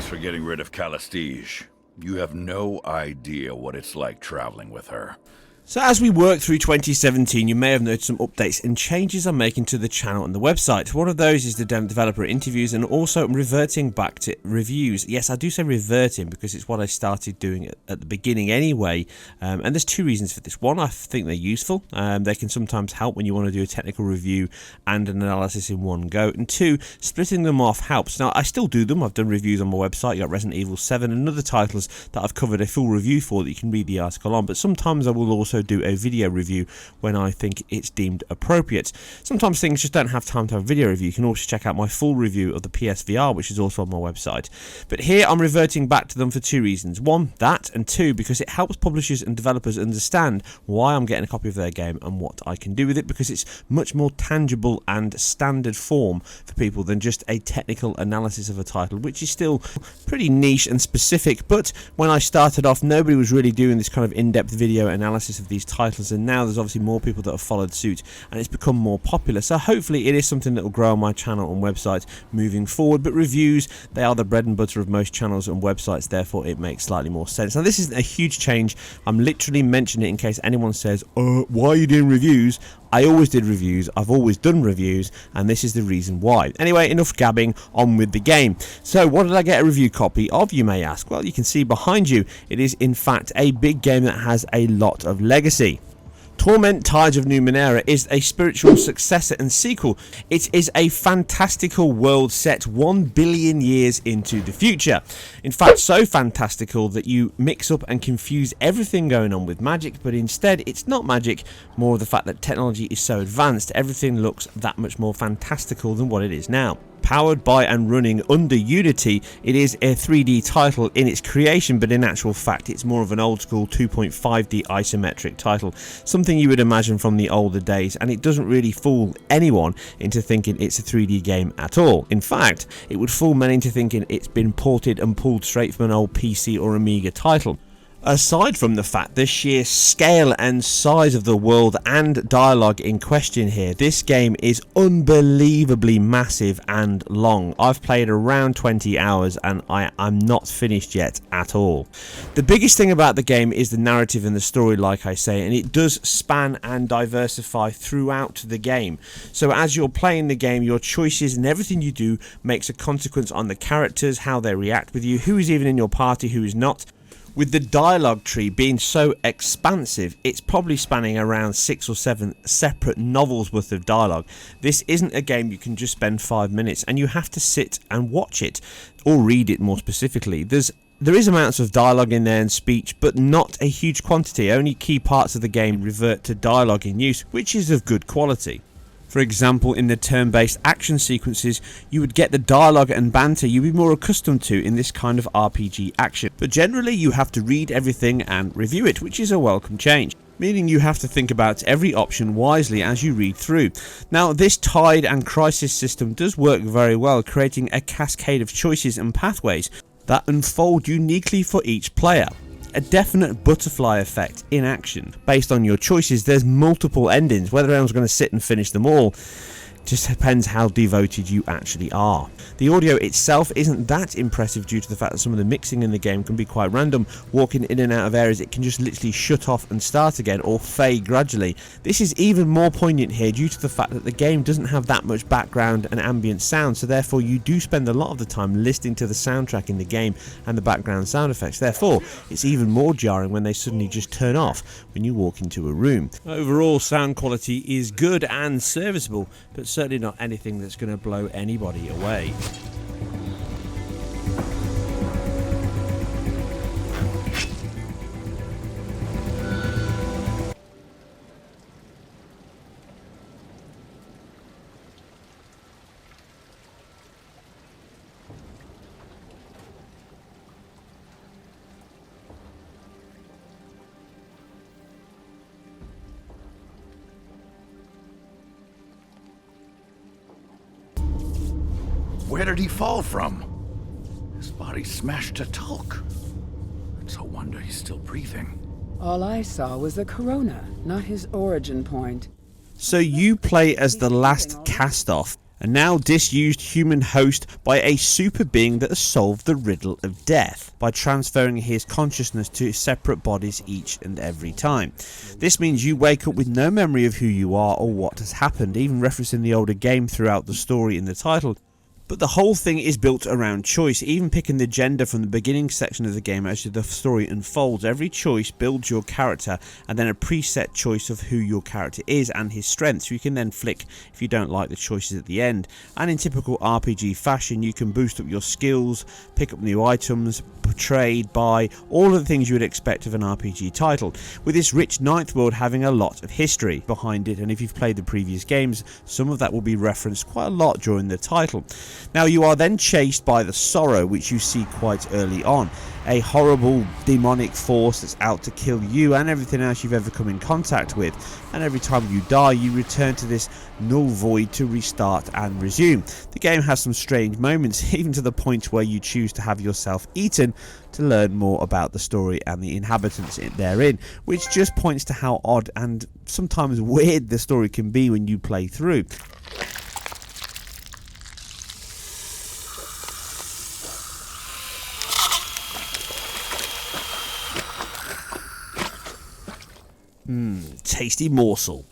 Thanks for getting rid of Calestige. You have no idea what it's like traveling with her. So as we work through 2017, you may have noticed some updates and changes I'm making to the channel and the website. One of those is the developer interviews and also reverting back to reviews. Yes, I do say reverting because it's what I started doing at the beginning anyway. And there's two reasons for this. One, I think they're useful. They can sometimes help when you want to do a technical review and an analysis in one go. And two, splitting them off helps. Now, I still do them. I've done reviews on my website. You got Resident Evil 7 and other titles that I've covered a full review for that you can read the article on. But sometimes I will also do a video review when I think it's deemed appropriate. Sometimes things just don't have time to have a video review. You can also check out my full review of the PSVR, which is also on my website. But here I'm reverting back to them for two reasons. One, that, and two, because it helps publishers and developers understand why I'm getting a copy of their game and what I can do with it, because it's much more tangible and standard form for people than just a technical analysis of a title, which is still pretty niche and specific. But when I started off, nobody was really doing this kind of in-depth video analysis of these titles, and now there's obviously more people that have followed suit and it's become more popular. So hopefully it is something that will grow on my channel and website moving forward. But reviews, they are the bread and butter of most channels and websites, therefore it makes slightly more sense. Now this isn't a huge change. I'm literally mentioning it in case anyone says, why are you doing reviews? I always did reviews, I've always done reviews, and this is the reason why. Anyway, enough gabbing, on with the game. So what did I get a review copy of, you may ask? Well, you can see behind you, it is in fact a big game that has a lot of legacy. Torment Tides of Numenera is a spiritual successor and sequel. It is a fantastical world set 1 billion years into the future. In fact, so fantastical that you mix up and confuse everything going on with magic, but instead it's not magic, more of the fact that technology is so advanced, everything looks that much more fantastical than what it is now. Powered by and running under Unity, it is a 3D title in its creation, but in actual fact it's more of an old school 2.5D isometric title, something you would imagine from the older days, and it doesn't really fool anyone into thinking it's a 3D game at all. In fact, it would fool many into thinking it's been ported and pulled straight from an old PC or Amiga title. Aside from the fact the sheer scale and size of the world and dialogue in question here, this game is unbelievably massive and long. I've played around 20 hours and I'm not finished yet at all. The biggest thing about the game is the narrative and the story, like I say, and it does span and diversify throughout the game. So as you're playing the game, your choices and everything you do makes a consequence on the characters, how they react with you, who is even in your party, who is not. With the dialogue tree being so expansive, it's probably spanning around 6 or 7 separate novels worth of dialogue. This isn't a game you can just spend 5 minutes, and you have to sit and watch it, or read it more specifically. There is amounts of dialogue in there and speech, but not a huge quantity. Only key parts of the game revert to dialogue in use, which is of good quality. For example, in the turn-based action sequences, you would get the dialogue and banter you'd be more accustomed to in this kind of RPG action. But generally, you have to read everything and review it, which is a welcome change, meaning you have to think about every option wisely as you read through. Now, this tide and crisis system does work very well, creating a cascade of choices and pathways that unfold uniquely for each player. A definite butterfly effect in action. Based on your choices, there's multiple endings. Whether anyone's going to sit and finish them all just depends how devoted you actually are. The audio itself isn't that impressive due to the fact that some of the mixing in the game can be quite random. Walking in and out of areas, it can just literally shut off and start again or fade gradually. This is even more poignant here due to the fact that the game doesn't have that much background and ambient sound, so therefore you do spend a lot of the time listening to the soundtrack in the game and the background sound effects. Therefore, it's even more jarring when they suddenly just turn off when you walk into a room. Overall, sound quality is good and serviceable, but certainly not anything that's going to blow anybody away. Where did he fall from? His body's smashed to talc. It's a wonder he's still breathing. All I saw was the corona, not his origin point. So you play as the last cast-off. a now disused human host by a super being that has solved the riddle of death by transferring his consciousness to separate bodies each and every time. This means you wake up with no memory of who you are or what has happened, even referencing the older game throughout the story in the title. But the whole thing is built around choice, even picking the gender from the beginning section of the game as the story unfolds. Every choice builds your character and then a preset choice of who your character is and his strengths. You can then flick if you don't like the choices at the end. And in typical RPG fashion, you can boost up your skills, pick up new items, trade, buy, all of the things you would expect of an RPG title, with this rich ninth world having a lot of history behind it, and if you've played the previous games, some of that will be referenced quite a lot during the title. Now you are then chased by the Sorrow, which you see quite early on, a horrible demonic force that's out to kill you and everything else you've ever come in contact with, and every time you die you return to this null void to restart and resume. The game has some strange moments, even to the point where you choose to have yourself eaten to learn more about the story and the inhabitants therein, which just points to how odd and sometimes weird the story can be when you play through. Tasty morsel.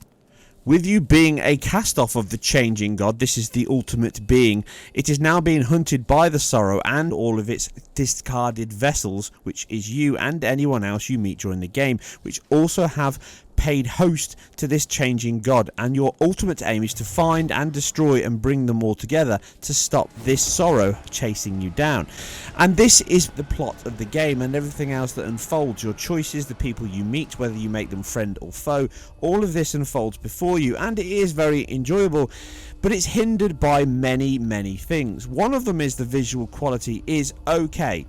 With you being a cast-off of the changing god, this is the ultimate being, it is now being hunted by the Sorrow and all of its discarded vessels, which is you and anyone else you meet during the game, which also have paid host to this changing god, and your ultimate aim is to find and destroy and bring them all together to stop this Sorrow chasing you down. And this is the plot of the game and everything else that unfolds. Your choices, the people you meet, whether you make them friend or foe, all of this unfolds before you, and it is very enjoyable, but it's hindered by many things. One of them is the visual quality is okay.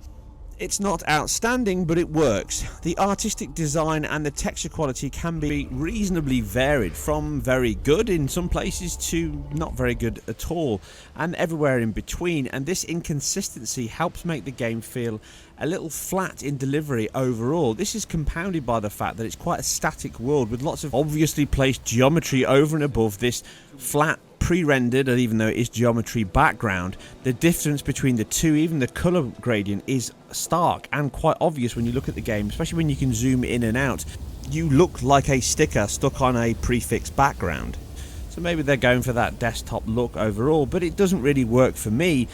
It's not outstanding, but it works. The artistic design and the texture quality can be reasonably varied, from very good in some places to not very good at all, and everywhere in between, and this inconsistency helps make the game feel a little flat in delivery overall. This is compounded by the fact that it's quite a static world with lots of obviously placed geometry over and above this flat pre-rendered, and even though it is geometry background, the difference between the two, even the colour gradient, is stark and quite obvious when you look at the game, especially when you can zoom in and out. You look like a sticker stuck on a prefix background. So maybe they're going for that desktop look overall, but it doesn't really work for me.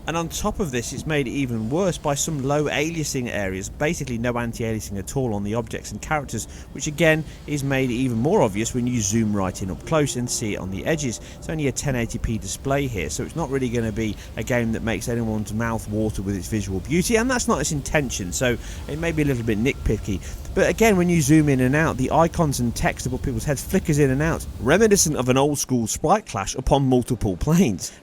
And on top of this, it's made even worse by some low aliasing areas, basically no anti-aliasing at all on the objects and characters, which again is made even more obvious when you zoom right in up close and see it on the edges. It's only a 1080p display here, so it's not really going to be a game that makes anyone's mouth water with its visual beauty, and that's not its intention, so it may be a little bit nitpicky. But again, when you zoom in and out, the icons and text above people's heads flickers in and out, reminiscent of an old school sprite clash upon multiple planes.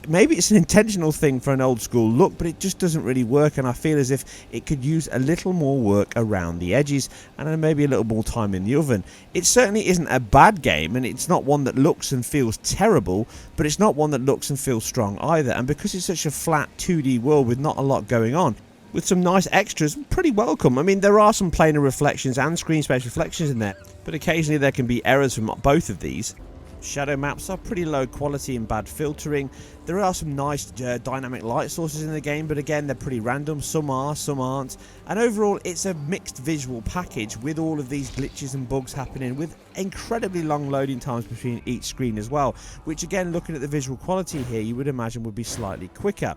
Maybe it's an intentional thing for an old school look, but it just doesn't really work, and I feel as if it could use a little more work around the edges and then maybe a little more time in the oven. It certainly isn't a bad game, and it's not one that looks and feels terrible, but it's not one that looks and feels strong either, and because it's such a flat 2D world with not a lot going on, with some nice extras, pretty welcome. I mean, there are some planar reflections and screen space reflections in there, but occasionally there can be errors from both of these. Shadow maps are pretty low quality and bad filtering. There are some nice dynamic light sources in the game, but again they're pretty random. Some are, some aren't, and overall it's a mixed visual package with all of these glitches and bugs happening, with incredibly long loading times between each screen as well, which again, looking at the visual quality here, you would imagine would be slightly quicker.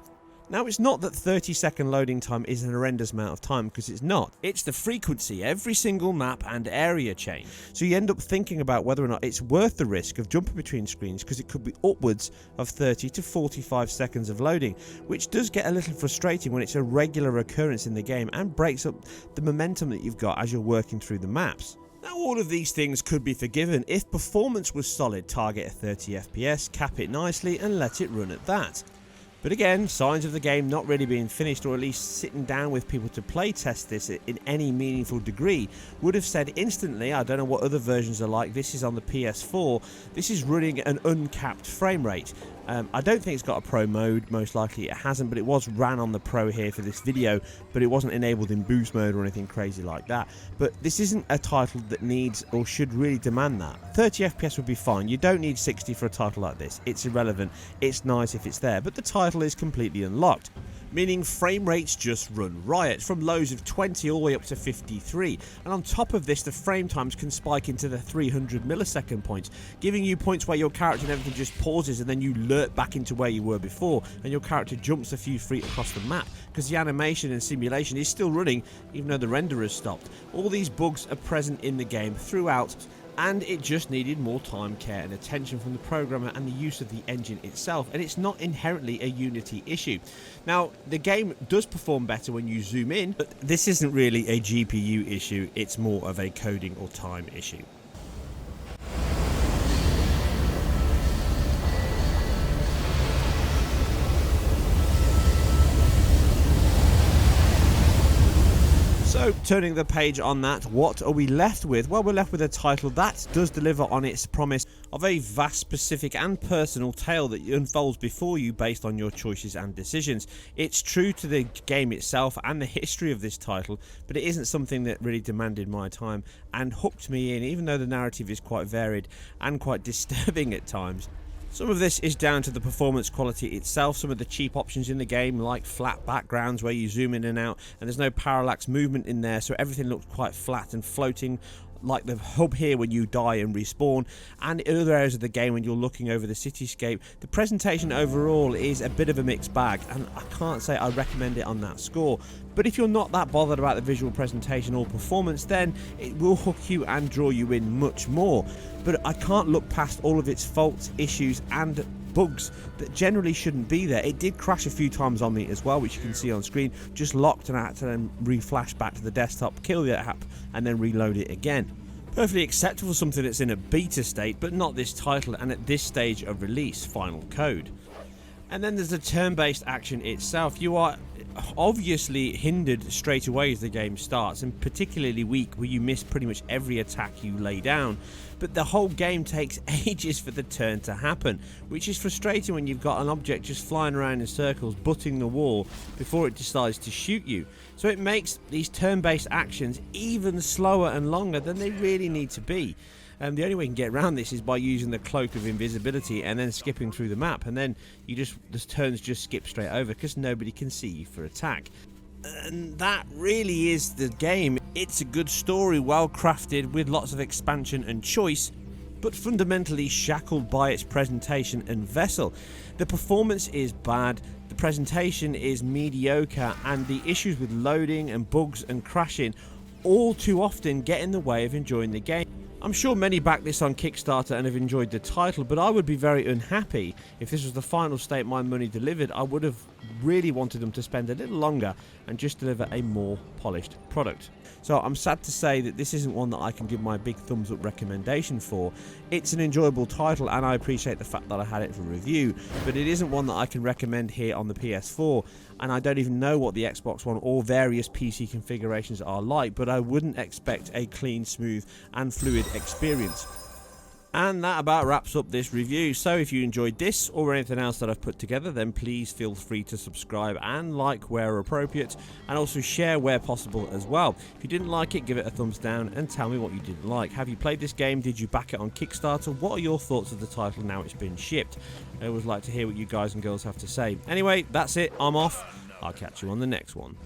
Now, it's not that 30-second loading time is an horrendous amount of time, because it's not. It's the frequency, every single map and area change. So you end up thinking about whether or not it's worth the risk of jumping between screens, because it could be upwards of 30 to 45 seconds of loading, which does get a little frustrating when it's a regular occurrence in the game and breaks up the momentum that you've got as you're working through the maps. Now, all of these things could be forgiven if performance was solid. Target a 30 FPS, cap it nicely, and let it run at that. But again, signs of the game not really being finished, or at least sitting down with people to play test this in any meaningful degree, would have said instantly, I don't know what other versions are like, this is on the PS4, this is running an uncapped frame rate, I don't think it's got a Pro mode, most likely it hasn't, but it was ran on the Pro here for this video, but it wasn't enabled in boost mode or anything crazy like that. But this isn't a title that needs or should really demand that. 30 FPS would be fine. You don't need 60 for a title like this. It's irrelevant. It's nice if it's there, but the title is completely unlocked, meaning frame rates just run riot, from lows of 20 all the way up to 53, and on top of this the frame times can spike into the 300 millisecond points, giving you points where your character and everything just pauses and then you lurk back into where you were before, and your character jumps a few feet across the map because the animation and simulation is still running even though the render has stopped. All these bugs are present in the game throughout, and it just needed more time, care and attention from the programmer and the use of the engine itself, and it's not inherently a Unity issue. Now, the game does perform better when you zoom in, but this isn't really a GPU issue, it's more of a coding or time issue. So, turning the page on that, what are we left with? Well, we're left with a title that does deliver on its promise of a vast, specific and personal tale that unfolds before you based on your choices and decisions. It's true to the game itself and the history of this title, but it isn't something that really demanded my time and hooked me in, even though the narrative is quite varied and quite disturbing at times. Some of this is down to the performance quality itself, some of the cheap options in the game like flat backgrounds where you zoom in and out and there's no parallax movement in there, so everything looks quite flat and floating like the hub here when you die and respawn, and in other areas of the game when you're looking over the cityscape. The presentation overall is a bit of a mixed bag, and I can't say I recommend it on that score, but if you're not that bothered about the visual presentation or performance, then it will hook you and draw you in much more. But I can't look past all of its faults, issues and bugs that generally shouldn't be there. It did crash a few times on me as well, which you can see on screen, just locked, and I had to then re-flash back to the desktop, kill the app and then reload it again. Perfectly acceptable for something that's in a beta state, but not this title and at this stage of release, final code. And then there's the turn-based action itself. You are obviously hindered straight away as the game starts, and particularly weak where you miss pretty much every attack you lay down, but the whole game takes ages for the turn to happen, which is frustrating when you've got an object just flying around in circles butting the wall before it decides to shoot you. So it makes these turn-based actions even slower and longer than they really need to be. The only way you can get around this is by using the cloak of invisibility and then skipping through the map, and then the turns just skip straight over because nobody can see you for attack. And that really is the game. It's a good story, well crafted with lots of expansion and choice, but fundamentally shackled by its presentation and vessel. The performance is bad, the presentation is mediocre, and the issues with loading and bugs and crashing all too often get in the way of enjoying the game. I'm sure many back this on Kickstarter and have enjoyed the title, but I would be very unhappy if this was the final state my money delivered. I would have really wanted them to spend a little longer and just deliver a more polished product. So I'm sad to say that this isn't one that I can give my big thumbs up recommendation for. It's an enjoyable title and I appreciate the fact that I had it for review, but it isn't one that I can recommend here on the PS4, and I don't even know what the Xbox One or various PC configurations are like, but I wouldn't expect a clean, smooth and fluid experience. And that about wraps up this review. So if you enjoyed this or anything else that I've put together, then please feel free to subscribe and like where appropriate, and also share where possible as well. If you didn't like it, give it a thumbs down and tell me what you didn't like. Have you played this game? Did you back it on Kickstarter? What are your thoughts of the title now it's been shipped? I always like to hear what you guys and girls have to say. Anyway, that's it. I'm off. I'll catch you on the next one.